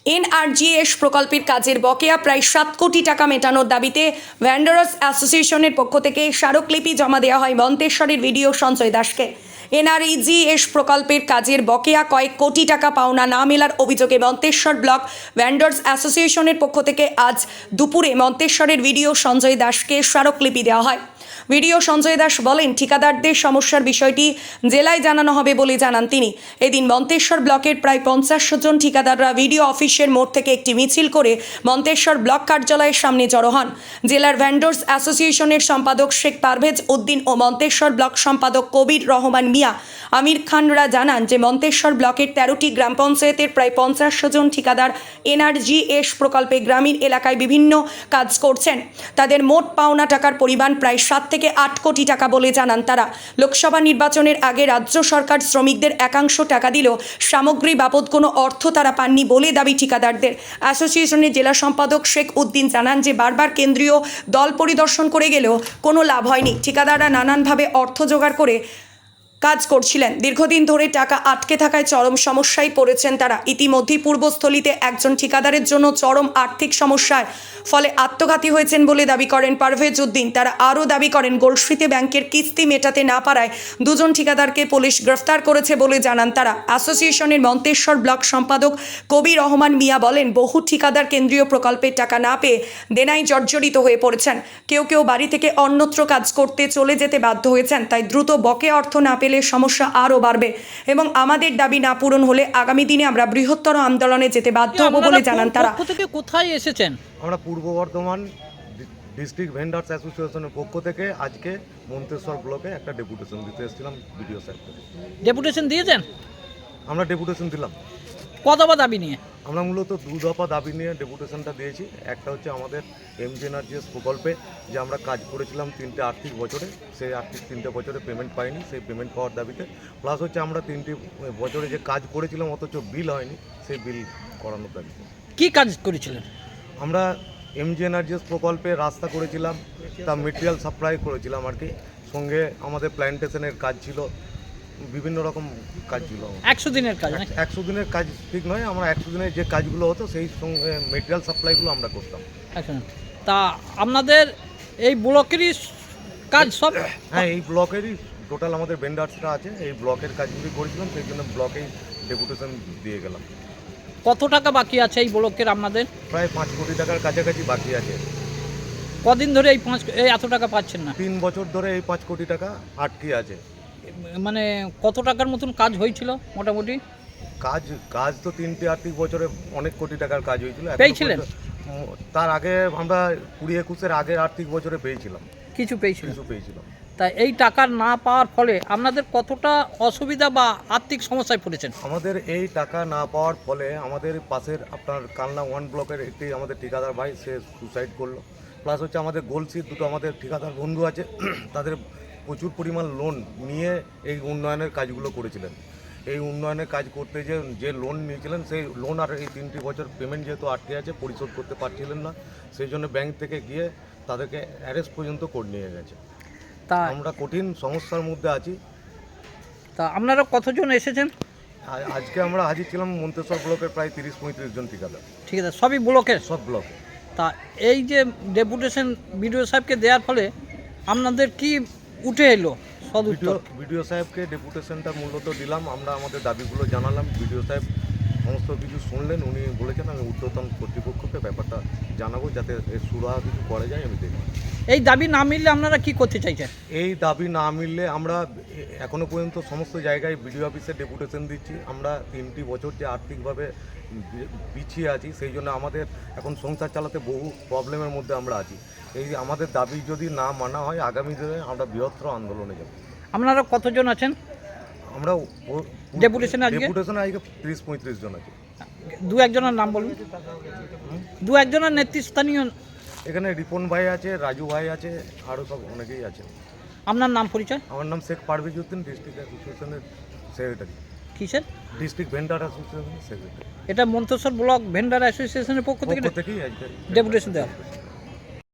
NRGS প্রকল্পের কাজের বকেয়া প্রায় 7 কোটি টাকা মেটানোর দাবিতে ভেন্ডার্স অ্যাসোসিয়েশনের পক্ষ থেকে স্মারকলিপি জমা দেওয়া হয় মন্তেশ্বরের ভিডিও সঞ্জয় দাসকে। এনআরজিএস প্রকল্পের কাজের বকেয়া কয়েক কোটি টাকা পাওনা না মেলার অভিযোগে মন্তেশ্বর ব্লক ভেন্ডার্স অ্যাসোসিয়েশনের পক্ষ থেকে আজ দুপুরে মন্তেশ্বরের ভিডিও সঞ্জয় দাসকে স্মারকলিপি দেওয়া হয়। ভিডিও সঞ্জয় দাস বলেন, ঠিকাদারদের সমস্যার বিষয়টি জেলায় জানানো হবে বলে জানান তিনি। এদিন মন্তেশ্বর ব্লকের প্রায় 50 জন ঠিকাদাররা ভিডিও অফিসের মোড় থেকে একটি মিছিল করে মন্তেশ্বর ব্লক কার্যালয়ের সামনে জড়ো হন। জেলার ভেন্ডার্স অ্যাসোসিয়েশনের সম্পাদক শেখ পারভেজ উদ্দিন ও মন্তেশ্বর ব্লক সম্পাদক কবির রহমান মিয়া আমির খানরা জানান যে মন্তেশ্বর ব্লকের 13টি গ্রাম পঞ্চায়েতের প্রায় 50 জন ঠিকাদার এনআরজিএস প্রকল্পে গ্রামীণ এলাকায় বিভিন্ন কাজ করছেন। তাদের মোট পাওনা টাকার পরিমাণ প্রায় 7 থেকে 8 কোটি টাকা বলে জানান তারা। লোকসভা নির্বাচনের আগে রাজ্য সরকার শ্রমিকদের একাংশ টাকা দিলেও সামগ্রী বাবদ কোনো অর্থ তারা পাননি বলে দাবি ঠিকাদারদের। অ্যাসোসিয়েশনের জেলা সম্পাদক শেখ উদ্দিন জানান যে বারবার কেন্দ্রীয় দল পরিদর্শন করে গেলেও কোনো লাভ হয়নি। ঠিকাদাররা নানানভাবে অর্থ জোগাড় করে কাজ করছিলেন। দীর্ঘদিন ধরে টাকা আটকে থাকায় চরম সমস্যায় পড়েছেন তারা। ইতিমধ্যেই পূর্বস্থলীতে একজন ঠিকাদারের জন্য চরম আর্থিক সমস্যার ফলে আত্মঘাতী হয়েছেন বলে দাবি করেন পারভেজ উদ্দিন। তারা আরও দাবি করেন, গোলস্মৃতি ব্যাংকের কিস্তি মেটাতে না পারায় 2 জন ঠিকাদারকে পুলিশ গ্রেফতার করেছে বলে জানান তারা। অ্যাসোসিয়েশনের মন্তেশ্বর ব্লক সম্পাদক কবির রহমান মিয়া বলেন, বহু ঠিকাদার কেন্দ্রীয় প্রকল্পের টাকা না পেয়ে দেনায় জর্জরিত হয়ে পড়েছেন। কেউ কেউ বাড়ি থেকে অন্যত্র কাজ করতে চলে যেতে বাধ্য হয়েছেন। তাই দ্রুত বকেয়া অর্থ না পেলে সমস্যা আরও বাড়বে এবং আমাদের দাবি না পূরণ হলে আগামী দিনে আমরা বৃহত্তর আন্দোলনে যেতে বাধ্য হব বলে জানান তারা। কোথায় এসেছেন? আমরা পূর্ব বর্ধমান ডিস্ট্রিক্ট ভেন্ডার্স অ্যাসোসিয়েশনের পক্ষ থেকে আজকে মন্তেশ্বর ব্লকে একটা ডেপুটেশন দিতে এসেছিলাম বিডিও সাহেবকে। ডেপুটেশন দিয়েছেন? আমরা ডেপুটেশন দিলাম। কত দফা দাবি নিয়ে? আমরা মূলত 2 দফা দাবি নিয়ে ডেপুটেশনটা দিয়েছি। একটা হচ্ছে আমাদের এনআরজিএস প্রকল্পে যে আমরা কাজ করেছিলাম 3টে আর্থিক বছরে, সেই আর্থিক 3টে বছরে পেমেন্ট পাইনি, সেই পেমেন্ট পাওয়ার দাবিতে। প্লাস হচ্ছে আমরা 3টে বছরে যে কাজ করেছিলাম অথচ বিল হয়নি, সেই বিল করানোর দাবিতে। কি কাজ করেছিলেন? আমরা এনআরজিএস প্রকল্পে রাস্তা করেছিলাম, তার মেটেরিয়াল সাপ্লাই করেছিলাম আর কি। সঙ্গে আমাদের প্ল্যান্টেশনের কাজ ছিল, বিভিন্ন রকম কাজ ছিল। 100 দিনের কাজ? 100 দিনের কাজ ঠিক নয়, আমরা 100 দিনের যে কাজগুলো হতো সেই সঙ্গে মেটেরিয়াল সাপ্লাইগুলো আমরা করতাম। আচ্ছা, তা আপনাদের এই ব্লকেরই কাজ সব? হ্যাঁ, এই ব্লকেরই টোটাল আমাদের ভেন্ডার্সরা আছে, এই ব্লকের কাজগুলি করেছিলাম, সেই জন্য ব্লকেই ডেপুটেশন দিয়ে গেলাম। কত টাকা বাকি আছে এই ব্লকের আপনাদের? প্রায় 5 কোটি টাকার কাছাকাছি বাকি আছে। কদিন ধরে এই এত টাকা পাচ্ছেন না? 3 বছর ধরে এই 5 কোটি টাকা আটকে আছে। মানে কত টাকার মতন কাজ হয়েছিল মোটামুটি? কাজ তো 3টে আর্থিক বছরে অনেক কোটি টাকার কাজ হয়েছিল। পেয়েছিলেন? তার আগে আমরা 20-21-এর আগের আর্থিক বছরে পেয়েছিলাম, কিছু পেয়েছিলেন? কিছু পেয়েছিলাম। তা এই টাকা না পাওয়ার ফলে আপনাদের কতটা অসুবিধা বা আর্থিক সমস্যায় পড়েছেন? আমাদের এই টাকা না পাওয়ার ফলে আমাদের পাশের আপনার কালনা 1 ব্লকের একটি আমাদের ঠিকাদার ভাই, সে সুসাইড করলো। প্লাস হচ্ছে আমাদের গোলসির 2টো আমাদের ঠিকাদার বন্ধু আছে, তাদের প্রচুর পরিমাণ লোন নিয়ে এই উন্নয়নের কাজগুলো করেছিলেন। এই উন্নয়নের কাজ করতে যে লোন নিয়েছিলেন, সেই লোন আর এই 3টি বছর পেমেন্ট যেহেতু আটকে আছে, পরিশোধ করতে পারছিলেন না, সেই জন্য ব্যাংক থেকে গিয়ে তাদেরকে অ্যারেস্ট পর্যন্ত করে নিয়ে গেছে। তা আমরা কঠিন সমস্যার মধ্যে আছি। তা আপনারা কতজন এসেছেন? আজকে আমরা হাজির ছিলাম মন্তেশ্বর ব্লকের প্রায় 30-35 জন ঠিকাদার। ঠিক আছে, সবই ব্লকের? সব ব্লকে। তা এই যে ডেপুটেশন বিডিও সাহেবকে দেওয়ার ফলে আপনাদের কি উঠে এলো? বিডিও সাহেবকে ডেপুটেশনটা মূলত দিলাম, আমরা আমাদের দাবিগুলো জানালাম। বিডিও সাহেব সমস্ত কিছু শুনলেন, উনি বলেছেন আমি ঊর্ধ্বতন কর্তৃপক্ষকে ব্যাপারটা জানাবো, যাতে এর সুরাহা কিছু করা যায় আমি দেখব। এই দাবি না মিললে আপনারা কি করতে চাইছেন? এই দাবি না মিললে আমরা এখনো পর্যন্ত সমস্ত জায়গায় বিডিও অফিসে ডেপুটেশন দিচ্ছি। আমরা 3টি বছর যে আর্থিকভাবে পিছিয়ে আছি, সেই জন্য আমাদের এখন সংসার চালাতে বহু প্রবলেমের মধ্যে আমরা আছি। এই আমাদের দাবি যদি না মানা হয়, আগামী দিনে আমরা বৃহত্তর আন্দোলনে যাব। আপনারা কতজন আছেন আমরা ডেপুটেশনে? আজকে 30-35 জন আছে। 2-1 জনের নাম বলুন। 2-1 জনের নেতৃস্থানীয় এখানে রিপন ভাই আছে, রাজু ভাই আছে, আরও সব অনেকেই আছে। আপনার নাম পরিচয়? আমার নাম শেখ পারভেজ উদ্দিন, ডিস্ট্রিক্ট অ্যাসোসিয়েশনের সেক্রেটারি। কিসের? ডিস্ট্রিক্ট ভেন্ডার অ্যাসোসিয়েশনের সেক্রেটারি। এটা মন্তেশ্বর ব্লক ভেন্ডার অ্যাসোসিয়েশনের পক্ষ থেকেই আজকে ডেপুটেশন দেওয়া।